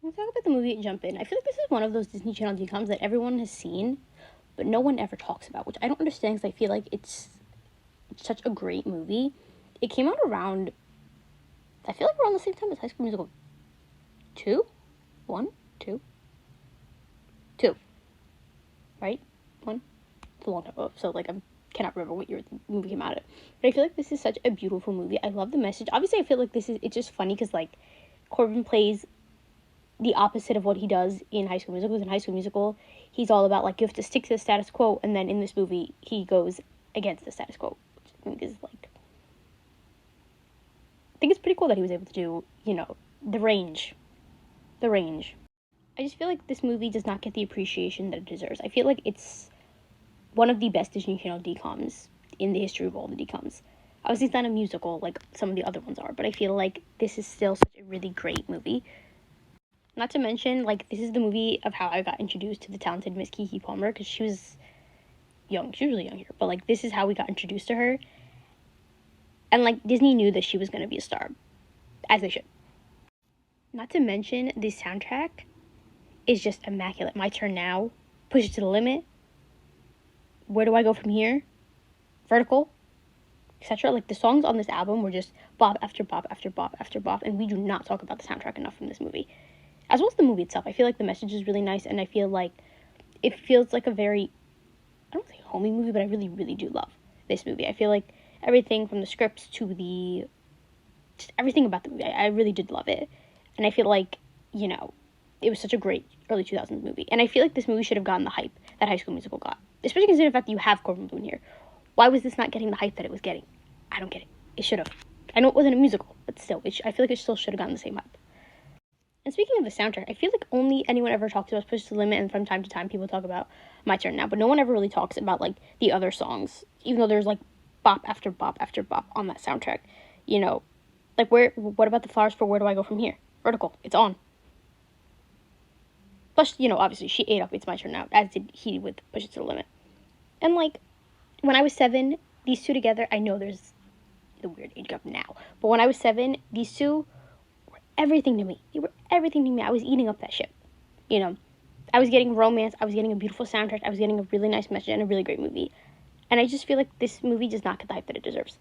Let's talk about the movie Jump In. I feel like this is one of those Disney Channel DComs that everyone has seen, but no one ever talks about, which I don't understand because I feel like it's such a great movie. It came out around, I feel like around the same time as High School Musical 2? 1? 2? 2. Right? 1? It's a long time ago, so like I cannot remember what year the movie came out of. But I feel like this is such a beautiful movie. I love the message. Obviously, I feel like it's just funny because like Corbin plays the opposite of what he does in High School Musical. In High School Musical, he's all about like you have to stick to the status quo, and then in this movie, he goes against the status quo, which I think is like, I think it's pretty cool that he was able to do, the range, the range. I just feel like this movie does not get the appreciation that it deserves. I feel like it's one of the best Disney Channel DComs in the history of all the DComs. Obviously, it's not a musical like some of the other ones are, but I feel like this is still such a really great movie. Not to mention, like, this is the movie of how I got introduced to the talented Miss Keke Palmer, because she was young. She was really young here. But, like, this is how we got introduced to her. And, like, Disney knew that she was going to be a star. As they should. Not to mention, this soundtrack is just immaculate. My Turn Now, Push It to the Limit, Where Do I Go From Here, Vertical, etc. Like, the songs on this album were just bop after bop after bop after bop. And we do not talk about the soundtrack enough from this movie. As well as the movie itself. I feel like the message is really nice, and I feel like it feels like a very, I don't say homey movie, but I really, really do love this movie. I feel like everything from the scripts to just everything about the movie, I really did love it. And I feel like, it was such a great early 2000s movie. And I feel like this movie should have gotten the hype that High School Musical got. Especially considering the fact that you have Corbin Bleu here. Why was this not getting the hype that it was getting? I don't get it. It should have. I know it wasn't a musical, but still, I feel like it still should have gotten the same hype. And speaking of the soundtrack, I feel like only anyone ever talks about Push to the Limit, and from time to time people talk about My Turn Now, but no one ever really talks about, like, the other songs, even though there's, like, bop after bop after bop on that soundtrack. Like, what about the flowers for Where Do I Go From Here? Vertical, it's on. Plus, obviously, she ate up It's My Turn Now, as did he with Push It to the Limit. And, like, when I was 7, these two together, I know there's the weird age gap now, but when I was 7, these two everything to me. They were everything to me. I was eating up that shit. I was getting romance. I was getting a beautiful soundtrack. I was getting a really nice message and a really great movie. And I just feel like this movie does not get the hype that it deserves.